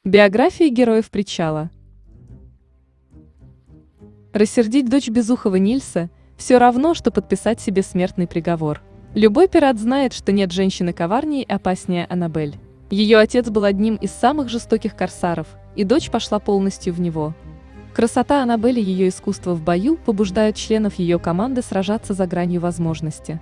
Биографии героев причала. Рассердить дочь безухого Нильса – все равно, что подписать себе смертный приговор. Любой пират знает, что нет женщины коварнее и опаснее Аннабель. Ее отец был одним из самых жестоких корсаров, и дочь пошла полностью в него. Красота Аннабель и ее искусство в бою побуждают членов ее команды сражаться за гранью возможности.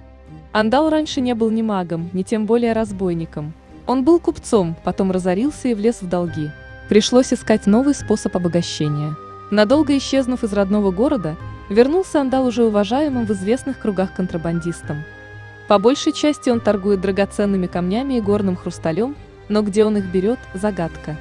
Андал раньше не был ни магом, ни тем более разбойником. Он был купцом, потом разорился и влез в долги. Пришлось искать новый способ обогащения. Надолго исчезнув из родного города, вернулся Андал уже уважаемым в известных кругах контрабандистом. По большей части он торгует драгоценными камнями и горным хрусталем, но где он их берет – загадка.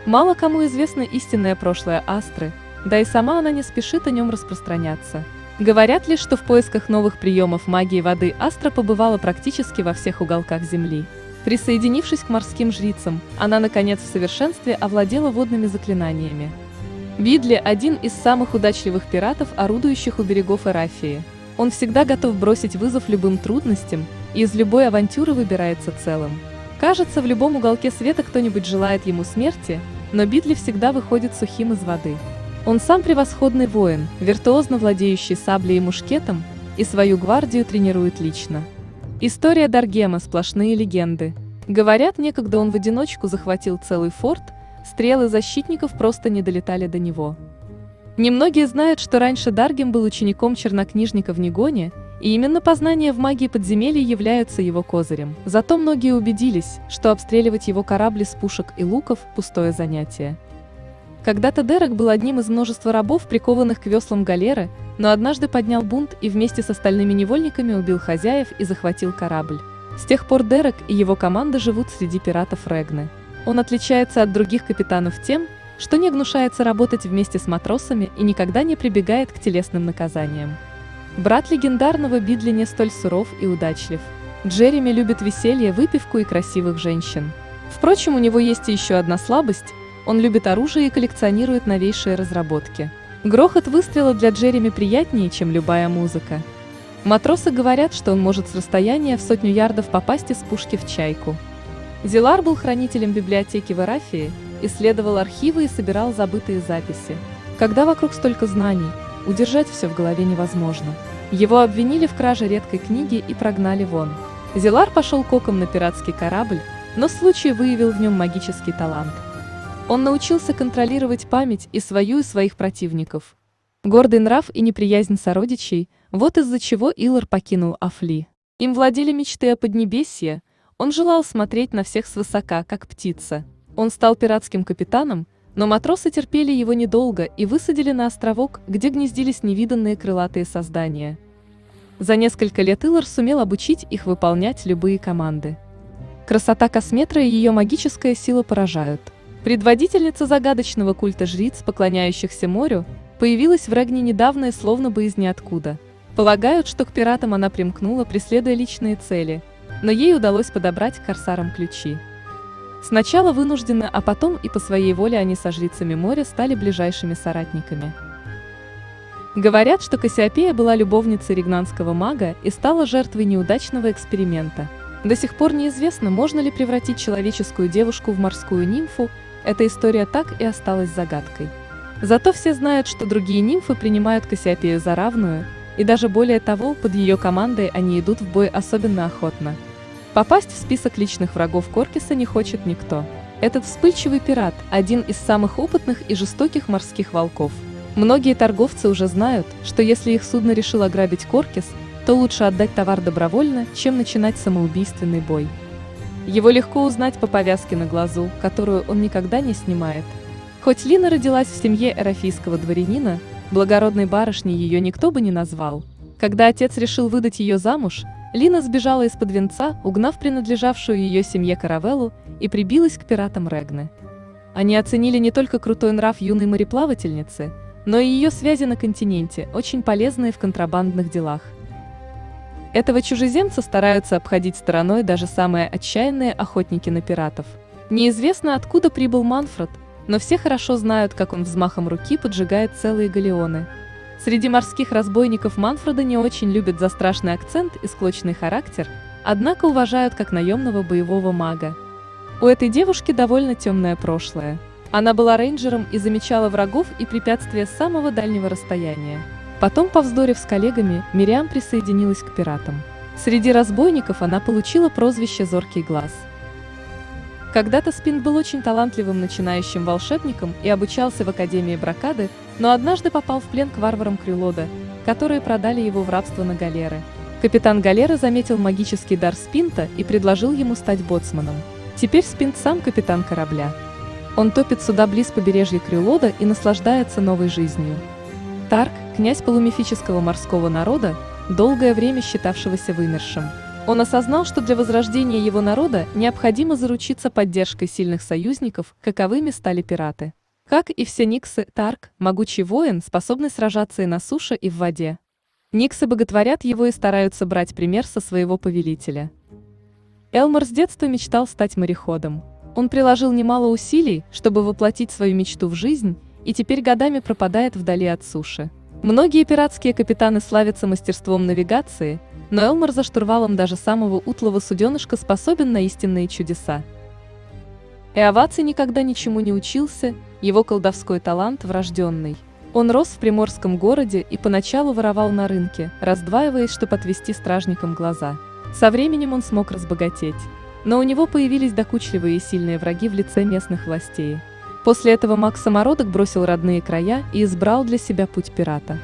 Мало кому известно истинное прошлое Астры, да и сама она не спешит о нем распространяться. Говорят лишь, что в поисках новых приемов магии воды Астра побывала практически во всех уголках Земли. Присоединившись к морским жрицам, она наконец в совершенстве овладела водными заклинаниями. Бидли – один из самых удачливых пиратов, орудующих у берегов Эрафии. Он всегда готов бросить вызов любым трудностям и из любой авантюры выбирается целым. Кажется, в любом уголке света кто-нибудь желает ему смерти, но Бидли всегда выходит сухим из воды. Он сам превосходный воин, виртуозно владеющий саблей и мушкетом, и свою гвардию тренирует лично. История Даргема – сплошные легенды. Говорят, некогда он в одиночку захватил целый форт, стрелы защитников просто не долетали до него. Немногие знают, что раньше Даргем был учеником чернокнижника в Нигоне, и именно познания в магии подземелья являются его козырем. Зато многие убедились, что обстреливать его корабли с пушек и луков – пустое занятие. Когда-то Дерек был одним из множества рабов, прикованных к веслам галеры, но однажды поднял бунт и вместе с остальными невольниками убил хозяев и захватил корабль. С тех пор Дерек и его команда живут среди пиратов Регны. Он отличается от других капитанов тем, что не гнушается работать вместе с матросами и никогда не прибегает к телесным наказаниям. Брат легендарного Бидли не столь суров и удачлив. Джереми любит веселье, выпивку и красивых женщин. Впрочем, у него есть и еще одна слабость – он любит оружие и коллекционирует новейшие разработки. Грохот выстрела для Джереми приятнее, чем любая музыка. Матросы говорят, что он может с расстояния в 100 ярдов попасть из пушки в чайку. Зилар был хранителем библиотеки в Эрафии, исследовал архивы и собирал забытые записи. Когда вокруг столько знаний, удержать все в голове невозможно. Его обвинили в краже редкой книги и прогнали вон. Зилар пошел коком на пиратский корабль, но случай выявил в нем магический талант. Он научился контролировать память и свою, и своих противников. Гордый нрав и неприязнь сородичей – вот из-за чего Илар покинул Афли. Им владели мечты о Поднебесье, он желал смотреть на всех свысока, как птица. Он стал пиратским капитаном, но матросы терпели его недолго и высадили на островок, где гнездились невиданные крылатые создания. За несколько лет Илар сумел обучить их выполнять любые команды. Красота Косметра и ее магическая сила поражают. Предводительница загадочного культа жриц, поклоняющихся морю, появилась в Регне недавно и словно бы из ниоткуда. Полагают, что к пиратам она примкнула, преследуя личные цели, но ей удалось подобрать к корсарам ключи. Сначала вынужденно, а потом и по своей воле они со жрицами моря стали ближайшими соратниками. Говорят, что Кассиопея была любовницей регнанского мага и стала жертвой неудачного эксперимента. До сих пор неизвестно, можно ли превратить человеческую девушку в морскую нимфу. Эта история так и осталась загадкой. Зато все знают, что другие нимфы принимают Кассиопею за равную, и даже более того, под ее командой они идут в бой особенно охотно. Попасть в список личных врагов Коркиса не хочет никто. Этот вспыльчивый пират – один из самых опытных и жестоких морских волков. Многие торговцы уже знают, что если их судно решило ограбить Коркис, то лучше отдать товар добровольно, чем начинать самоубийственный бой. Его легко узнать по повязке на глазу, которую он никогда не снимает. Хоть Лина родилась в семье эрафийского дворянина, благородной барышней ее никто бы не назвал. Когда отец решил выдать ее замуж, Лина сбежала из-под венца, угнав принадлежавшую ее семье каравеллу, и прибилась к пиратам Регны. Они оценили не только крутой нрав юной мореплавательницы, но и ее связи на континенте, очень полезные в контрабандных делах. Этого чужеземца стараются обходить стороной даже самые отчаянные охотники на пиратов. Неизвестно, откуда прибыл Манфред, но все хорошо знают, как он взмахом руки поджигает целые галеоны. Среди морских разбойников Манфреда не очень любят за страшный акцент и склочный характер, однако уважают как наемного боевого мага. У этой девушки довольно темное прошлое. Она была рейнджером и замечала врагов и препятствия с самого дальнего расстояния. Потом, повздорив с коллегами, Мириам присоединилась к пиратам. Среди разбойников она получила прозвище «Зоркий глаз». Когда-то Спинт был очень талантливым начинающим волшебником и обучался в Академии Бракады, но однажды попал в плен к варварам Крюлода, которые продали его в рабство на галеры. Капитан галеры заметил магический дар Спинта и предложил ему стать боцманом. Теперь Спинт сам капитан корабля. Он топит суда близ побережья Крюлода и наслаждается новой жизнью. Тарк, князь полумифического морского народа, долгое время считавшегося вымершим. Он осознал, что для возрождения его народа необходимо заручиться поддержкой сильных союзников, каковыми стали пираты. Как и все Никсы, Тарк – могучий воин, способный сражаться и на суше, и в воде. Никсы боготворят его и стараются брать пример со своего повелителя. Элмор с детства мечтал стать мореходом. Он приложил немало усилий, чтобы воплотить свою мечту в жизнь, и теперь годами пропадает вдали от суши. Многие пиратские капитаны славятся мастерством навигации, но Элмор за штурвалом даже самого утлого суденышка способен на истинные чудеса. Эоваций никогда ничему не учился, его колдовской талант врожденный. Он рос в приморском городе и поначалу воровал на рынке, раздваиваясь, чтобы отвести стражникам глаза. Со временем он смог разбогатеть. Но у него появились докучливые и сильные враги в лице местных властей. После этого маг-самородок бросил родные края и избрал для себя путь пирата.